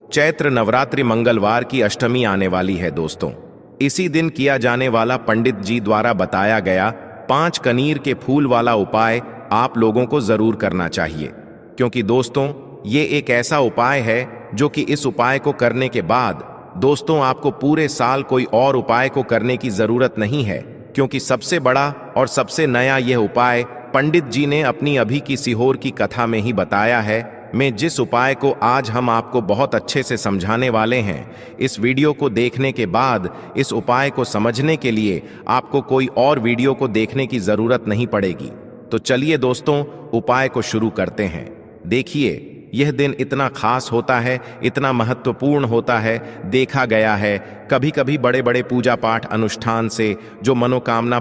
चैत्र नवरात्रि मंगलवार की अष्टमी आने वाली है दोस्तों। इसी दिन किया जाने वाला पंडित जी द्वारा बताया गया 5 कनीर के फूल वाला उपाय आप लोगों को जरूर करना चाहिए, क्योंकि दोस्तों ये एक ऐसा उपाय है जो कि इस उपाय को करने के बाद दोस्तों आपको पूरे साल कोई और उपाय को करने की जरूरत नहीं है, क्योंकि सबसे बड़ा और सबसे नया यह उपाय पंडित जी ने अपनी अभी की सीहोर की कथा में ही बताया है। मैं जिस उपाय को आज हम आपको बहुत अच्छे से समझाने वाले हैं, इस वीडियो को देखने के बाद इस उपाय को समझने के लिए आपको कोई और वीडियो को देखने की जरूरत नहीं पड़ेगी। तो चलिए दोस्तों उपाय को शुरू करते हैं। देखिए यह दिन इतना खास होता है, इतना महत्वपूर्ण होता है। देखा गया है कभी कभी बड़े बड़े पूजा पाठ अनुष्ठान से जो मनोकामना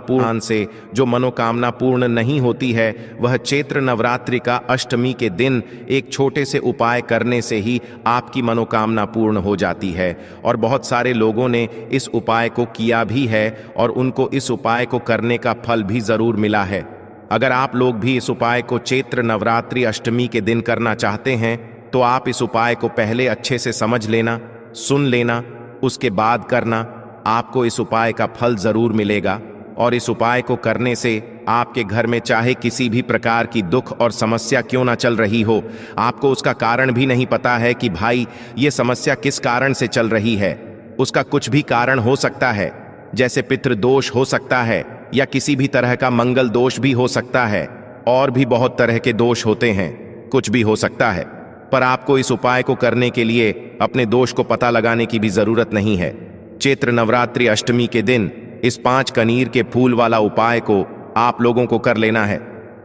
पूर्ण नहीं होती है, वह चैत्र नवरात्रि का अष्टमी के दिन एक छोटे से उपाय करने से ही आपकी मनोकामना पूर्ण हो जाती है। और बहुत सारे लोगों ने इस उपाय को किया भी है और उनको इस उपाय को करने का फल भी जरूर मिला है। अगर आप लोग भी इस उपाय को चैत्र नवरात्रि अष्टमी के दिन करना चाहते हैं तो आप इस उपाय को पहले अच्छे से समझ लेना, सुन लेना, उसके बाद करना। आपको इस उपाय का फल जरूर मिलेगा। और इस उपाय को करने से आपके घर में चाहे किसी भी प्रकार की दुख और समस्या क्यों ना चल रही हो, आपको उसका कारण भी नहीं पता है कि भाई ये समस्या किस कारण से चल रही है। उसका कुछ भी कारण हो सकता है, जैसे पितृदोष हो सकता है या किसी भी तरह का मंगल दोष भी हो सकता है, और भी बहुत तरह के दोष होते हैं, कुछ भी हो सकता है। पर आपको इस उपाय को करने के लिए अपने दोष को पता लगाने की भी जरूरत नहीं है। चैत्र नवरात्रि अष्टमी के दिन इस 5 कनीर के फूल वाला उपाय को आप लोगों को कर लेना है।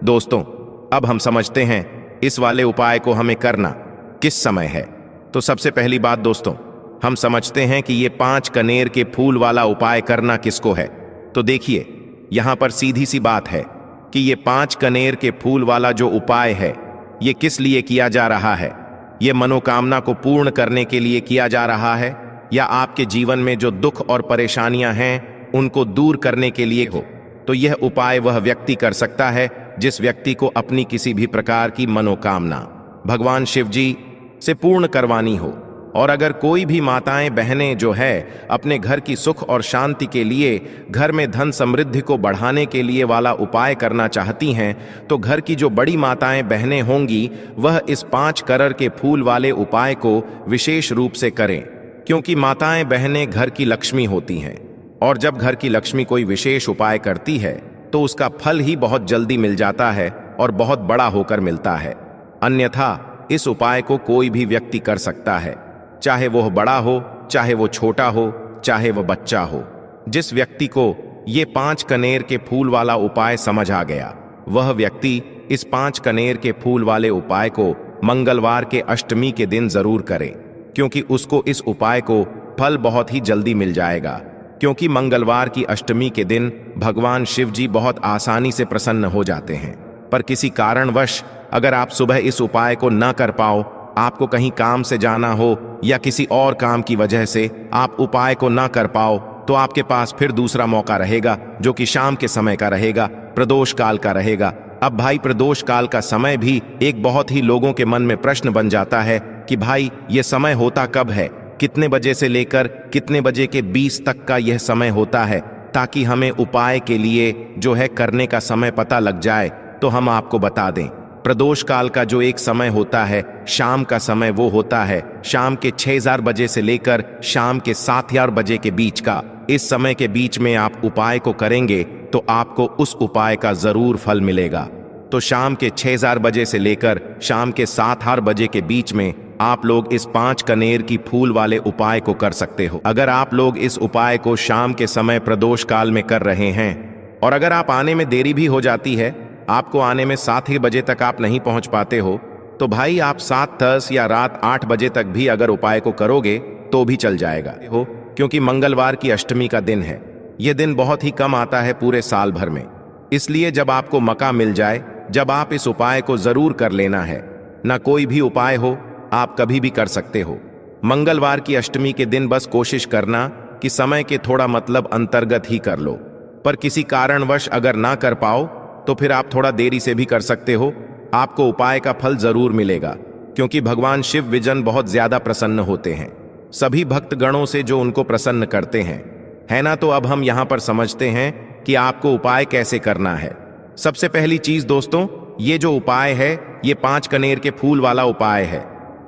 दोस्तों अब हम समझते हैं इस वाले उपाय को हमें करना किस समय है। तो सबसे पहली बात दोस्तों, हम समझते हैं कि ये 5 कनेर के फूल वाला उपाय करना किसको है। तो देखिए यहां पर सीधी सी बात है कि ये 5 कनेर के फूल वाला जो उपाय है ये किस लिए किया जा रहा है। ये मनोकामना को पूर्ण करने के लिए किया जा रहा है, या आपके जीवन में जो दुख और परेशानियां हैं उनको दूर करने के लिए हो। तो यह उपाय वह व्यक्ति कर सकता है जिस व्यक्ति को अपनी किसी भी प्रकार की मनोकामना भगवान शिव जी से पूर्ण करवानी हो। और अगर कोई भी माताएं बहनें जो है अपने घर की सुख और शांति के लिए, घर में धन समृद्धि को बढ़ाने के लिए वाला उपाय करना चाहती हैं, तो घर की जो बड़ी माताएं बहनें होंगी वह इस 5 कनेर के फूल वाले उपाय को विशेष रूप से करें, क्योंकि माताएं बहनें घर की लक्ष्मी होती हैं। और जब घर की लक्ष्मी कोई विशेष उपाय करती है तो उसका फल ही बहुत जल्दी मिल जाता है और बहुत बड़ा होकर मिलता है। अन्यथा इस उपाय को कोई भी व्यक्ति कर सकता है, चाहे वह बड़ा हो, चाहे वो छोटा हो, चाहे वह बच्चा हो। जिस व्यक्ति को ये 5 कनेर के फूल वाला उपाय समझ आ गया, वह व्यक्ति इस 5 कनेर के फूल वाले उपाय को मंगलवार के अष्टमी के दिन जरूर करे, क्योंकि उसको इस उपाय को फल बहुत ही जल्दी मिल जाएगा। क्योंकि मंगलवार की अष्टमी के दिन भगवान शिव जी बहुत आसानी से प्रसन्न हो जाते हैं। पर किसी कारणवश अगर आप सुबह इस उपाय को न कर पाओ, आपको कहीं काम से जाना हो या किसी और काम की वजह से आप उपाय को ना कर पाओ, तो आपके पास फिर दूसरा मौका रहेगा, जो कि शाम के समय का रहेगा, प्रदोष काल का रहेगा। अब भाई प्रदोष काल का समय भी एक बहुत ही लोगों के मन में प्रश्न बन जाता है कि भाई ये समय होता कब है, कितने बजे से लेकर कितने बजे के 20 तक का यह समय होता है, ताकि हमें उपाय के लिए जो है करने का समय पता लग जाए। तो हम आपको बता दें, प्रदोष काल का जो एक समय होता है, शाम का समय, वो होता है शाम के 6000 बजे से लेकर शाम के 7000 बजे के बीच का। इस समय के बीच में आप उपाय को करेंगे तो आपको उस उपाय का जरूर फल मिलेगा। तो शाम के 6000 बजे से लेकर शाम के 7000 बजे के बीच में आप लोग इस 5 कनेर की फूल वाले उपाय को कर सकते हो। अगर आप लोग इस उपाय को शाम के समय प्रदोष काल में कर रहे हैं, और अगर आप आने में देरी भी हो जाती है, आपको आने में 7 ही बजे तक आप नहीं पहुंच पाते हो, तो भाई आप 7:10 या रात 8 बजे तक भी अगर उपाय को करोगे तो भी चल जाएगा हो, क्योंकि मंगलवार की अष्टमी का दिन है। यह दिन बहुत ही कम आता है पूरे साल भर में। इसलिए जब आपको मौका मिल जाए, जब आप इस उपाय को जरूर कर लेना है। ना कोई भी उपाय हो, आप कभी भी कर सकते हो। मंगलवार की अष्टमी के दिन बस कोशिश करना कि समय के थोड़ा मतलब अंतर्गत ही कर लो। पर किसी कारणवश अगर ना कर पाओ तो फिर आप थोड़ा देरी से भी कर सकते हो, आपको उपाय का फल जरूर मिलेगा। क्योंकि भगवान शिव विजन बहुत ज्यादा प्रसन्न होते हैं सभी भक्तगणों से जो उनको प्रसन्न करते हैं, है ना। तो अब हम यहां पर समझते हैं कि आपको उपाय कैसे करना है। सबसे पहली चीज दोस्तों, ये जो उपाय है ये 5 कनेर के फूल वाला उपाय है।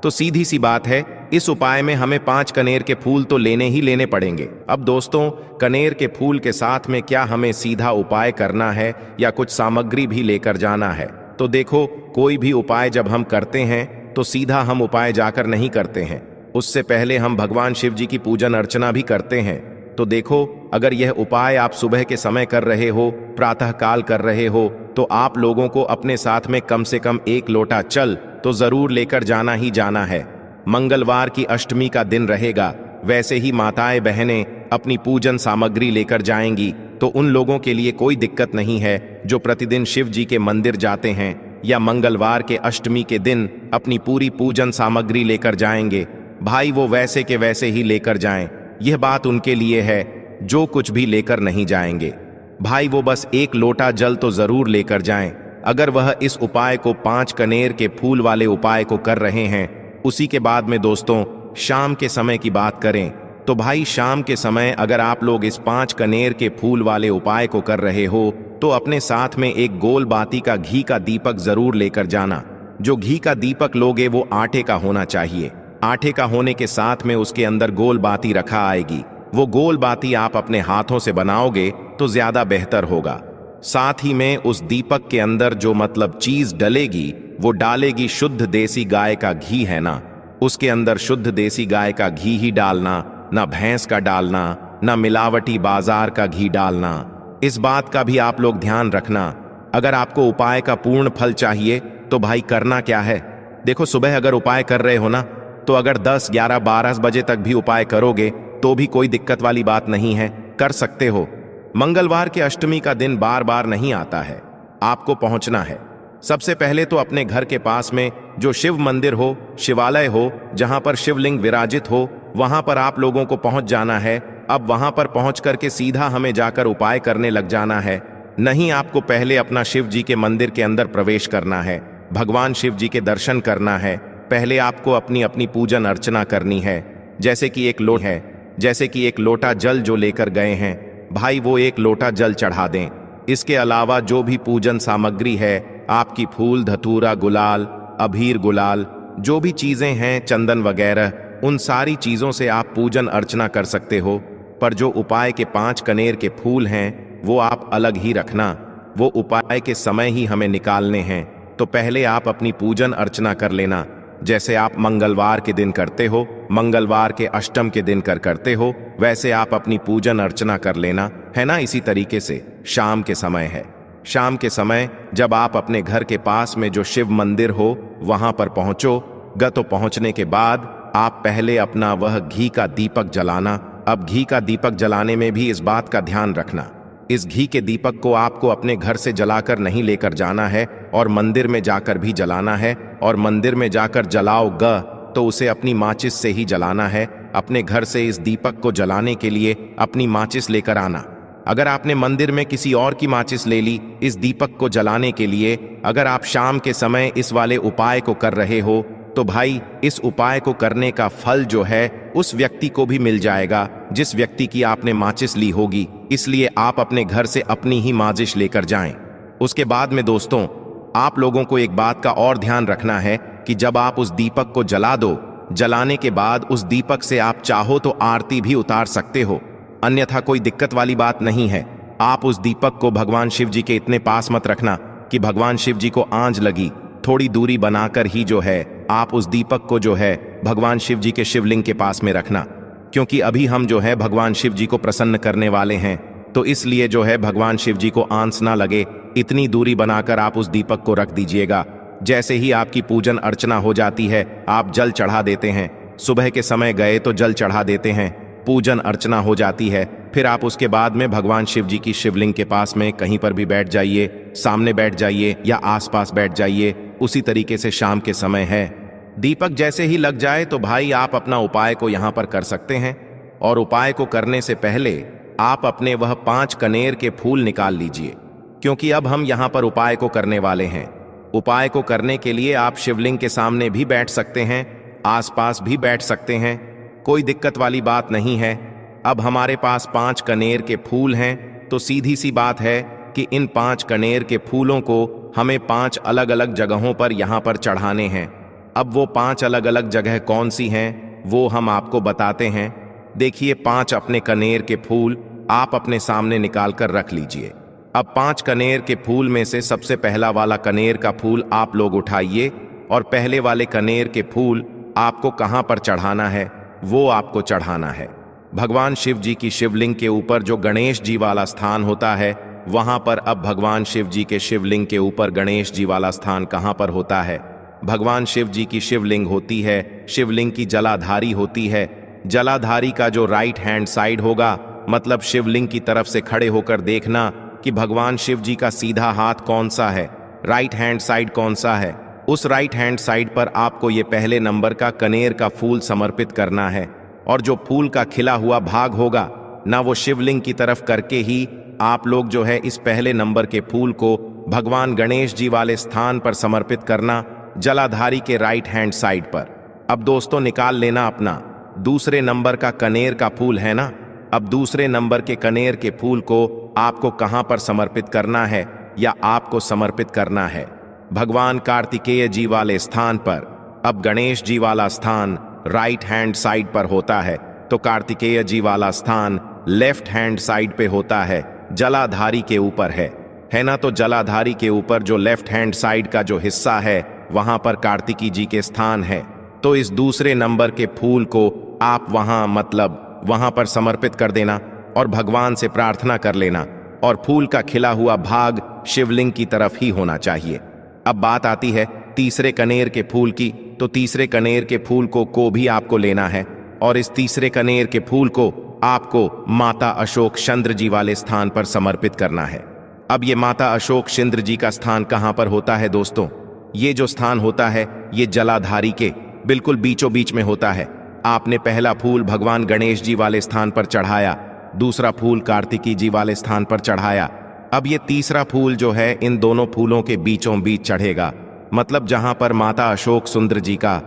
तो सीधी सी बात है, इस उपाय में हमें 5 कनेर के फूल तो लेने ही लेने पड़ेंगे। अब दोस्तों, कनेर के फूल के साथ में क्या हमें सीधा उपाय करना है या कुछ सामग्री भी लेकर जाना है? तो देखो, कोई भी उपाय जब हम करते हैं तो सीधा हम उपाय जाकर नहीं करते हैं, उससे पहले हम भगवान शिव जी की पूजन अर्चना भी करते हैं। तो देखो, अगर यह उपाय आप सुबह के समय कर रहे हो, प्रातः काल कर रहे हो, तो आप लोगों को अपने साथ में कम से कम 1 लोटा जल तो जरूर लेकर जाना ही जाना है। मंगलवार की अष्टमी का दिन रहेगा, वैसे ही माताएं बहनें अपनी पूजन सामग्री लेकर जाएंगी, तो उन लोगों के लिए कोई दिक्कत नहीं है जो प्रतिदिन शिव जी के मंदिर जाते हैं या मंगलवार के अष्टमी के दिन अपनी पूरी पूजन सामग्री लेकर जाएंगे। भाई वो वैसे के वैसे ही लेकर जाएं, यह बात उनके लिए है जो कुछ भी लेकर नहीं जाएंगे। भाई वो बस 1 लोटा जल तो जरूर लेकर जाएं। अगर वह इस उपाय को 5 कनेर के फूल वाले उपाय को कर रहे हैं, उसी के बाद में दोस्तों शाम के समय की बात करें तो भाई शाम के समय अगर आप लोग इस 5 कनेर के फूल वाले उपाय को कर रहे हो तो अपने साथ में एक गोल बाती का घी का दीपक जरूर लेकर जाना। जो घी का दीपक लोगे वो आटे का होना चाहिए। आटे का होने के साथ में उसके अंदर गोल बाती रखा आएगी। वो गोल बाती आप अपने हाथों से बनाओगे तो ज्यादा बेहतर होगा। साथ ही में उस दीपक के अंदर जो मतलब चीज डलेगी वो डालेगी शुद्ध देसी गाय का घी, है ना। उसके अंदर शुद्ध देसी गाय का घी ही डालना, ना भैंस का डालना, ना मिलावटी बाजार का घी डालना। इस बात का भी आप लोग ध्यान रखना। अगर आपको उपाय का पूर्ण फल चाहिए तो भाई करना क्या है, देखो सुबह अगर उपाय कर रहे हो ना, तो अगर 10, 11, 12 बजे तक भी उपाय करोगे तो भी कोई दिक्कत वाली बात नहीं है, कर सकते हो। मंगलवार के अष्टमी का दिन बार बार नहीं आता है, आपको पहुंचना है। सबसे पहले तो अपने घर के पास में जो शिव मंदिर हो, शिवालय हो, जहां पर शिवलिंग विराजित हो, वहां पर आप लोगों को पहुंच जाना है। अब वहां पर पहुंच करके सीधा हमें जाकर उपाय करने लग जाना है। नहीं, आपको पहले अपना शिव जी के मंदिर के अंदर प्रवेश करना है, भगवान शिव जी के दर्शन करना है। पहले आपको अपनी अपनी पूजन अर्चना करनी है। जैसे कि एक लोटा जल जो लेकर गए हैं भाई, वो 1 लोटा जल चढ़ा दें। इसके अलावा जो भी पूजन सामग्री है, आपकी फूल, धतूरा, गुलाल, अबीर, गुलाल, जो भी चीजें हैं, चंदन वगैरह, उन सारी चीजों से आप पूजन अर्चना कर सकते हो। पर जो उपाय के 5 कनेर के फूल हैं वो आप अलग ही रखना, वो उपाय के समय ही हमें निकालने हैं। तो पहले आप अपनी पूजन अर्चना कर लेना, जैसे आप मंगलवार के दिन करते हो, मंगलवार के अष्टम के दिन करते हो, वैसे आप अपनी पूजन अर्चना कर लेना, है ना। इसी तरीके से शाम के समय है, शाम के समय जब आप अपने घर के पास में जो शिव मंदिर हो वहां पर पहुंचोगे तो पहुंचने के बाद आप पहले अपना वह घी का दीपक जलाना। अब घी का दीपक जलाने में भी इस बात का ध्यान रखना, इस घी के दीपक को आपको अपने घर से जलाकर नहीं लेकर जाना है और मंदिर में जाकर भी जलाना है। और मंदिर में जाकर जलाओगे तो उसे अपनी माचिस से ही जलाना है। अपने घर से इस दीपक को जलाने के लिए अपनी माचिस लेकर आना। अगर आपने मंदिर में किसी और की माचिस ले ली इस दीपक को जलाने के लिए, अगर आप शाम के समय इस वाले उपाय को कर रहे हो तो भाई इस उपाय को करने का फल जो है उस व्यक्ति को भी मिल जाएगा जिस व्यक्ति की आपने माचिस ली होगी। इसलिए आप अपने घर से अपनी ही माचिस लेकर जाएं। उसके बाद में दोस्तों आप लोगों को एक बात का और ध्यान रखना है कि जब आप उस दीपक को जला दो, जलाने के बाद उस दीपक से आप चाहो तो आरती भी उतार सकते हो, अन्यथा कोई दिक्कत वाली बात नहीं है। आप उस दीपक को भगवान शिव जी के इतने पास मत रखना कि भगवान शिव जी को आंच लगी। थोड़ी दूरी बनाकर ही जो है आप उस दीपक को जो है भगवान शिव जी के शिवलिंग के पास में रखना, क्योंकि अभी हम जो है भगवान शिव जी को प्रसन्न करने वाले हैं। तो इसलिए जो है भगवान शिव जी को आंच ना लगे, इतनी दूरी बनाकर आप उस दीपक को रख दीजिएगा। जैसे ही आपकी पूजन अर्चना हो जाती है आप जल चढ़ा देते हैं। सुबह के समय गए तो जल चढ़ा देते हैं, पूजन अर्चना हो जाती है। फिर आप उसके बाद में भगवान शिव जी की शिवलिंग के पास में कहीं पर भी बैठ जाइए, सामने बैठ जाइए या आसपास बैठ जाइए। उसी तरीके से शाम के समय है, दीपक जैसे ही लग जाए तो भाई आप अपना उपाय को यहाँ पर कर सकते हैं। और उपाय को करने से पहले आप अपने वह 5 कनेर के फूल निकाल लीजिए, क्योंकि अब हम यहाँ पर उपाय को करने वाले हैं। उपाय को करने के लिए आप शिवलिंग के सामने भी बैठ सकते हैं, आसपास भी बैठ सकते हैं, कोई दिक्कत वाली बात नहीं है। अब हमारे पास 5 कनेर के फूल हैं, तो सीधी सी बात है कि इन 5 कनेर के फूलों को हमें 5 अलग अलग जगहों पर यहाँ पर चढ़ाने हैं। अब वो 5 अलग अलग जगह कौन सी हैं वो हम आपको बताते हैं। देखिए 5 अपने कनेर के फूल आप अपने सामने निकाल कर रख लीजिए। अब 5 कनेर के फूल में से सबसे पहला वाला कनेर का फूल आप लोग उठाइए और पहले वाले कनेर के फूल आपको कहाँ पर चढ़ाना है वो आपको चढ़ाना है भगवान शिव जी की शिवलिंग के ऊपर, जो गणेश जी वाला स्थान होता है वहां पर। अब भगवान शिव जी के शिवलिंग के ऊपर गणेश जी वाला स्थान कहां पर होता है? भगवान शिव जी की शिवलिंग होती है, शिवलिंग की जलाधारी होती है। जलाधारी का जो राइट हैंड साइड होगा, मतलब शिवलिंग की तरफ से खड़े होकर देखना कि भगवान शिव जी का सीधा हाथ कौन सा है, राइट हैंड साइड कौन सा है। उस राइट हैंड साइड पर आपको ये पहले नंबर का कनेर का फूल समर्पित करना है। और जो फूल का खिला हुआ भाग होगा ना, वो शिवलिंग की तरफ करके ही आप लोग जो है इस पहले नंबर के फूल को भगवान गणेश जी वाले स्थान पर समर्पित करना, जलाधारी के राइट हैंड साइड पर। अब दोस्तों निकाल लेना अपना दूसरे नंबर का कनेर का फूल है ना। अब दूसरे नंबर के कनेर के फूल को आपको कहां पर समर्पित करना है, या आपको समर्पित करना है भगवान कार्तिकेय जी वाले स्थान पर। अब गणेश जी वाला स्थान राइट हैंड साइड पर होता है, तो कार्तिकेय जी वाला स्थान लेफ्ट हैंड साइड पे होता है, जलाधारी के ऊपर है ना। तो जलाधारी के ऊपर जो लेफ्ट हैंड साइड का जो हिस्सा है वहां पर कार्तिकी जी के स्थान है। तो इस दूसरे नंबर के फूल को आप वहां पर समर्पित कर देना और भगवान से प्रार्थना कर लेना, और फूल का खिला हुआ भाग शिवलिंग की तरफ ही होना चाहिए। अब बात आती है तीसरे कनेर के फूल की, तो तीसरे कनेर के फूल को भी आपको लेना है, और इस तीसरे कनेर के फूल को आपको माता अशोक चंद्र जी वाले स्थान पर समर्पित करना है। अब ये माता अशोक चंद्र जी का स्थान कहां पर होता है दोस्तों? ये जो स्थान होता है ये जलाधारी के बिल्कुल बीचों बीच में होता है। आपने पहला फूल भगवान गणेश जी वाले स्थान पर चढ़ाया, दूसरा फूल कार्तिकी जी वाले स्थान पर चढ़ाया। अब ये तीसरा फूल जो है इन दोनों फूलों के बीचों बीच चढ़ेगा, मतलब जहां पर माता अशोक सुंदर जी का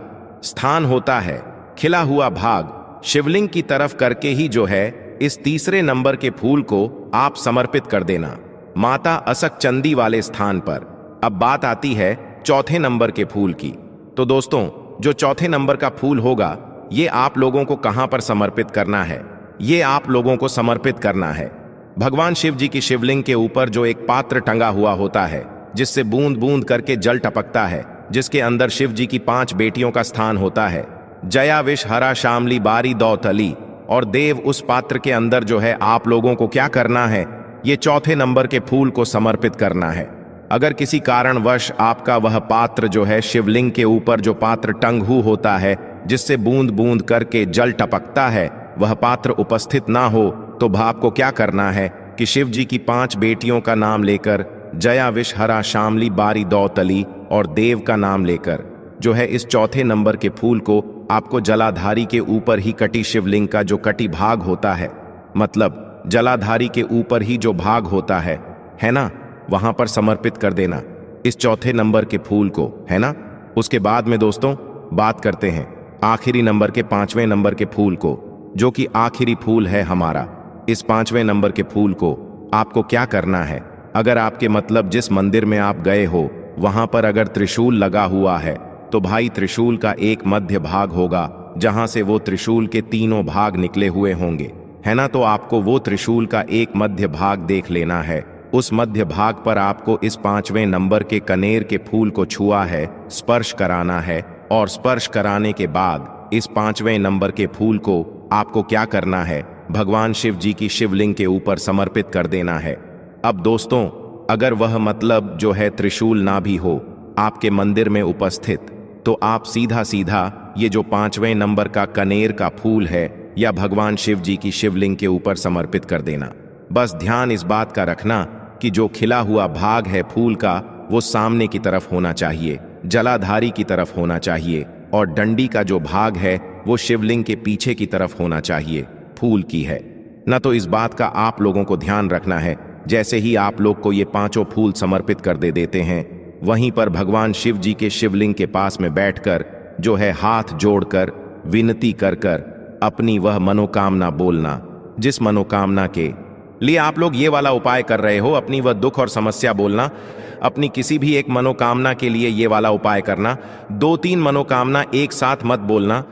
स्थान होता है, खिला हुआ भाग शिवलिंग की तरफ करके ही जो है इस तीसरे नंबर के फूल को आप समर्पित कर देना माता असक चंदी वाले स्थान पर। अब बात आती है चौथे नंबर के फूल की। तो दोस्तों जो चौथे नंबर का फूल होगा ये आप लोगों को कहां पर समर्पित करना है? ये आप लोगों को समर्पित करना है भगवान शिव जी की शिवलिंग के ऊपर जो एक पात्र टंगा हुआ होता है, जिससे बूंद बूंद करके जल टपकता है, जिसके अंदर शिव जी की 5 बेटियों का स्थान होता है, जया विष हरा शामली बारी दौतली। और देव उस पात्र के अंदर जो है आप लोगों को क्या करना है? ये चौथे नंबर के फूल को समर्पित करना है। अगर किसी कारणवश आपका वह पात्र जो है शिवलिंग के ऊपर जो पात्र टंगू होता है, जिससे बूंद बूंद करके जल टपकता है, वह पात्र उपस्थित ना हो, तो आपको क्या करना है कि शिव जी की 5 बेटियों का नाम लेकर, जया विष हरा शामली बारी दौतली और देव का नाम लेकर जो है इस चौथे नंबर के फूल को आपको जलाधारी के ऊपर ही कटी शिवलिंग का जो कटी भाग होता है, मतलब जलाधारी के ऊपर ही जो भाग होता है ना, वहां पर समर्पित कर देना इस चौथे नंबर के फूल को, है ना। उसके बाद में दोस्तों बात करते हैं आखिरी नंबर के 5वें नंबर के फूल को, जो कि आखिरी फूल है हमारा। इस 5वें नंबर के फूल को आपको क्या करना है? अगर आपके मतलब जिस मंदिर में आप गए हो वहां पर अगर त्रिशूल लगा हुआ है, तो भाई त्रिशूल का एक मध्य भाग होगा जहां से वो त्रिशूल के 3 भाग निकले हुए होंगे, है ना। तो आपको वो त्रिशूल का एक मध्य भाग देख लेना है। उस मध्य भाग पर आपको इस 5वें नंबर के कनेर के फूल को छुआ है, स्पर्श कराना है, और स्पर्श कराने के बाद इस 5वें नंबर के फूल को आपको क्या करना है? भगवान शिव जी की शिवलिंग के ऊपर समर्पित कर देना है। अब दोस्तों अगर वह मतलब जो है त्रिशूल ना भी हो आपके मंदिर में उपस्थित, तो आप सीधा सीधा ये जो 5वें नंबर का कनेर का फूल है या भगवान शिव जी की शिवलिंग के ऊपर समर्पित कर देना। बस ध्यान इस बात का रखना कि जो खिला हुआ भाग है फूल का वो सामने की तरफ होना चाहिए, जलाधारी की तरफ होना चाहिए, और डंडी का जो भाग है वो शिवलिंग के पीछे की तरफ होना चाहिए, फूल की है ना। तो इस बात का आप लोगों को ध्यान रखना है। जैसे ही आप लोग को ये 5 फूल समर्पित कर देते हैं, वहीं पर भगवान शिव जी के शिवलिंग के पास में बैठकर जो है हाथ जोड़कर विनती कर कर अपनी वह मनोकामना बोलना, जिस मनोकामना के लिए आप लोग ये वाला उपाय कर रहे हो, अपनी वह दुख और समस्या बोलना। अपनी किसी भी एक मनोकामना के लिए ये वाला उपाय करना। 2-3 मनोकामना एक साथ मत बोलना।